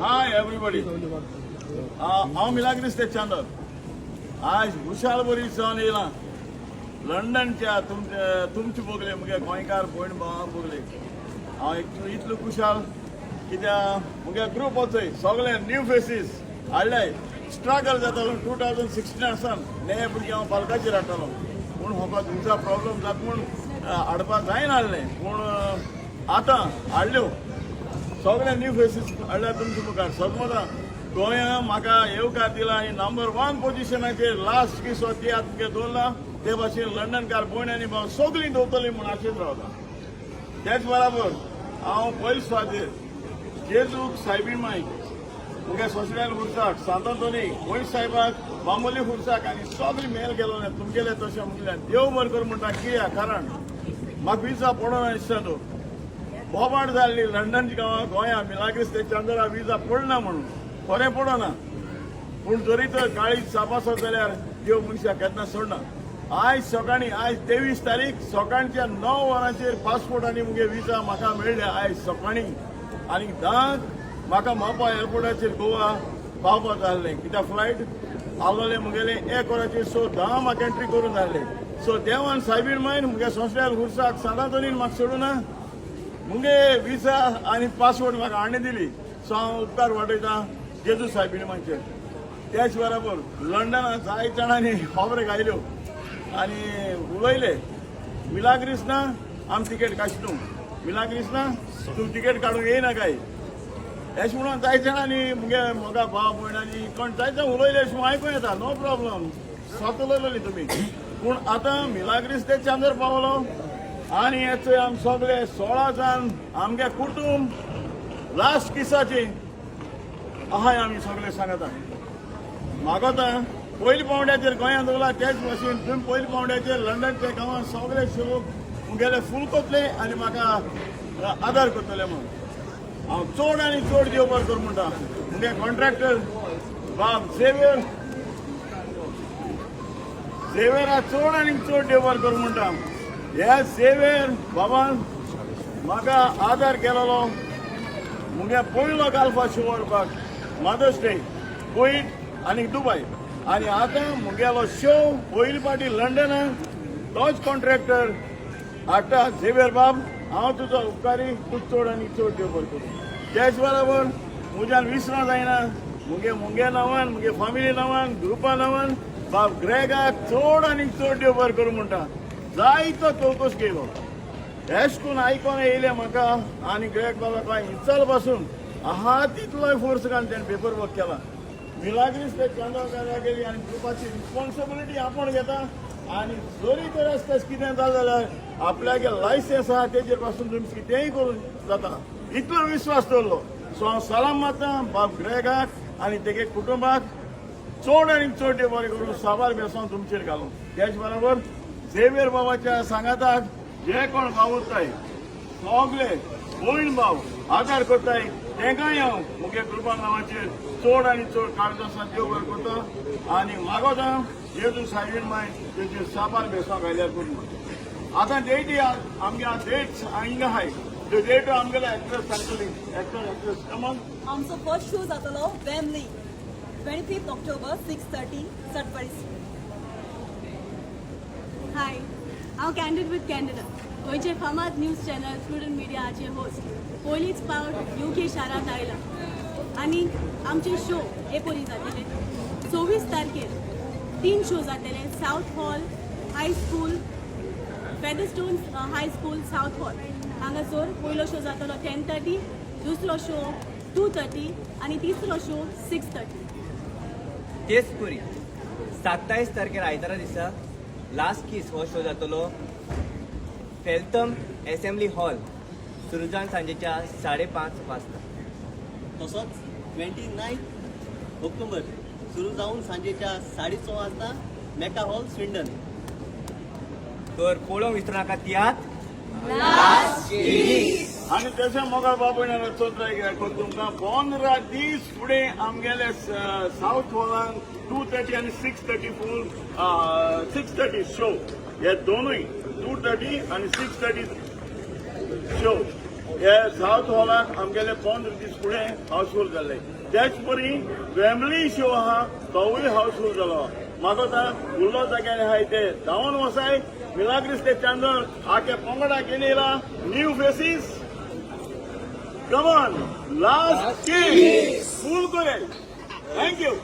Hi everybody. हांव मिलाग्रिस ते चांदोर. आज खुशाल बरी जावन येयलां लंडनच्या तुमचे बोगले मुगे गोंयकार भयण भावां बोगले. हांव इतलो खुशाल कित्याक मुगे ग्रूप वचय सगळे न्यू फेसीस हाडले. स्ट्रगल जातालो 2016 सावन नये भुरगे हांव पालकाचेर हाडटालो पूण म्हाका तुमचा प्रॉब्लेम जाता म्हूण हाडपा जायना हाडलें पूण आतां हाडल्यो सगळे न्यू फेसीस हाडल्या तुमचे मुखार. सगळ्या गोंया म्हाका येवकार दिला आनी नंबर 1 पोजिशनाचेर लास्ट किसो तियात्र तुमगे दवरला ते भाशेन लंडनकार भयण आनी भाव सगळीं दवरतलीं म्हूण आशेन रावता. तेच बराबर हांव पयले सुवातेर जेजूक सायबीण माय मुगे सोशल्यान खुर्साक सांतोनी गोंय साहेबाक मामुली खुर्साक आनी सगळी मेल गेलो तुमगेले तशें म्हटल्यार देव बरें कर म्हणटा कित्याक कारण म्हाका विजा पडना दिसता तो बोबाड जाल्ली लंडनच्या गांवां गोंया मिलाग्रिस ते चांदोरा विजा पडना म्हणून खरें पडना पूण जरी तर काळीज सापासत जाल्यार देव मनशाक केन्ना सोडना. आयज सकाळीं आयज 23 तारीख सकाळच्या 9 वरांचेर पासपोर्ट आनी मुगे विजा म्हाका मेळ्ळे आयज सकाळीं आनी 10 म्हाका मोपा एअरपोर्टाचेर गोवा पावपा जाल्लें कित्याक फ्लायट आवलोले मुगेले 1 वराचेर सो 10 म्हाका एंट्री करून जाल्ले. सो देवान सायबीण मायन मुगे सोशल्यान खुर्साक सांतोनीन म्हाका सोडूना मुगे विजा आनी पासपोर्ट म्हाका हाडून दिली. सो हांव उपकार वाटयतां जेजू सायबीण मायचेर. त्याच बरोबर लंडनात जाय जाणांनी खबरो घायल्यो आनी उलयले मिलाग्रिस ना आमी तिकेट काडटू मिलाग्रिस ना तूं तिकेट काडूंक येयना काय अशें म्हणून जाय जाणांनी मुगे म्हाका भाव भयणांनी कोण जाय जाण उलयले अशें म्हाका आयकूं येता. नो प्रॉब्लम स्वता उलयलोली तुमी पूण आतां मिलाग्रिस ते चांदोर पावलो आनी हेचो आमी सगळे 16 जाण आमगे कुटुंब लास्ट किसाचे आहाय आमी सगळे सांगता. म्हाका तर पयली पावंड्याचेर गोंयांत उरला तेच भाशेन तुमी पयली पावंड्याचेर लंडनच्या गांवांत सगळे शोक मुगेले फूल कोतले आनी म्हाका आदार करतले म्हणून हांव चड आनी चड देव बरें कर म्हणटा. मुगे कॉन्ट्रॅक्टर बाब झेवियर चड आनी चड देव बरें कर म्हणटा. ह्या झेवियर बाबान म्हाका आदार केलेलो मुगे पयलो घालपा शो व्हरपाक मदर्स डे कुवेट आनी दुबय आनी आतां मुगेलो शो पयली फावटी लंडनाक तोच कॉन्ट्रॅक्टर हाडटा. झेवियर बाब हांव तुजो उपकारी तूं चड आनी चड देव बरें कर. तेच बरोबर म्हज्यान विसरूं जायना मुगे नांवान मुगे फॅमिली नांवान ग्रुपा नांवान बाब ग्रेगाक चड आनी चड देव बरें कर म्हणटा. जायतो चवकस केलो अशें करून आयकोन येयले म्हाका आनी ग्रेग बाबा इचाल पासून आहा तितलोय फोर्स घालून तेणें पेपर वर्क केला. मिलाग्रिस ते चांदोर गेली आनी ग्रुपाची रिस्पॉन्सिबिलिटी आपण घेता आनी जरी तर आसतास कितें जालें जाल्यार आपल्यागे लायसन्स आहा तेजेर पासून तुमी कितेंय करूं जाता इतलो विश्वास दवरलो. सो हांव सलाम मारतां बाब ग्रेगाक आनी तेगे कुटुंबाक चड आनी चड देव बरें करून साबार बेसांव तुमचेर घालूं. तेच बरोबर झेवियर बाबाच्या सांगाताक जे कोण भावुरताय सगळे भयण भाव आदार करताय तेंकाय हांव मुगे ग्रुपा नांवाचेर चड आनी चड काळजां देव बरें करता आनी मागोता जेजू सायबीण माय तेजेर साबार बेसांव घायल्यार करून. आतां डेटी आमगे डेट्स हांगा आहाय त्यो डेट आमगेले एक्ट्रेस सांगतली एक्ट्रेस कमन. आमचो फर्स्ट शो जातलो वेमली 25 ऑक्टोबर 6:30 सटवाडी. हाय हांव कॅन्डिड विथ कॅन्डिडा गोंयचे फामाद न्यूज चॅनल स्टुडंट मिडियाचे होस्ट पयलींच फावट UK शारांत आयला आनी आमचे शो एपोरी जातले 24 तारखेर 3 शो जातले. Southall high school Featherstone high school Southall हांगासर पयलो शो जातलो 10:30 दुसरो शो 2:30 आनी तिसरो शो 6:30. तेच पुरी 27 तारखेर आयतारा दिसा लास्ट किस हो शो जातलो फेल्थम असेंब्ली हॉल सुरू जावन सांजेच्या 5:30 वाजता. तसोच 29 ऑक्टोबर सुरू जावन सांजेच्या 6:30 वाजता मेका हॉल स्विंडन. तर पळोवंक विसरू नाका तियात्र आनी तशें मोगाळ बाबून चोत्राय तुमकां 15 दीस फुडें आमगेले साउथ हॉलान 2:30 आनी 6:30 फूल 6:30 शो हे दोनूय 2:30 आनी 6:30 शो हे साऊथ हॉलात आमगेले 15 दीस फुडें हाऊसफुल जाल्ले. त्याच परी वेम्बली शो आहा तोवूय हाऊसफुल जालो. म्हाका आतां उरलो जाग्यार आहाय ते धांवन वसाय. मिलाग्रिस डे चांदोर आखे पंगडा घेवन येयला. New faces. Come on, last kiss. फूल करे. Thank you.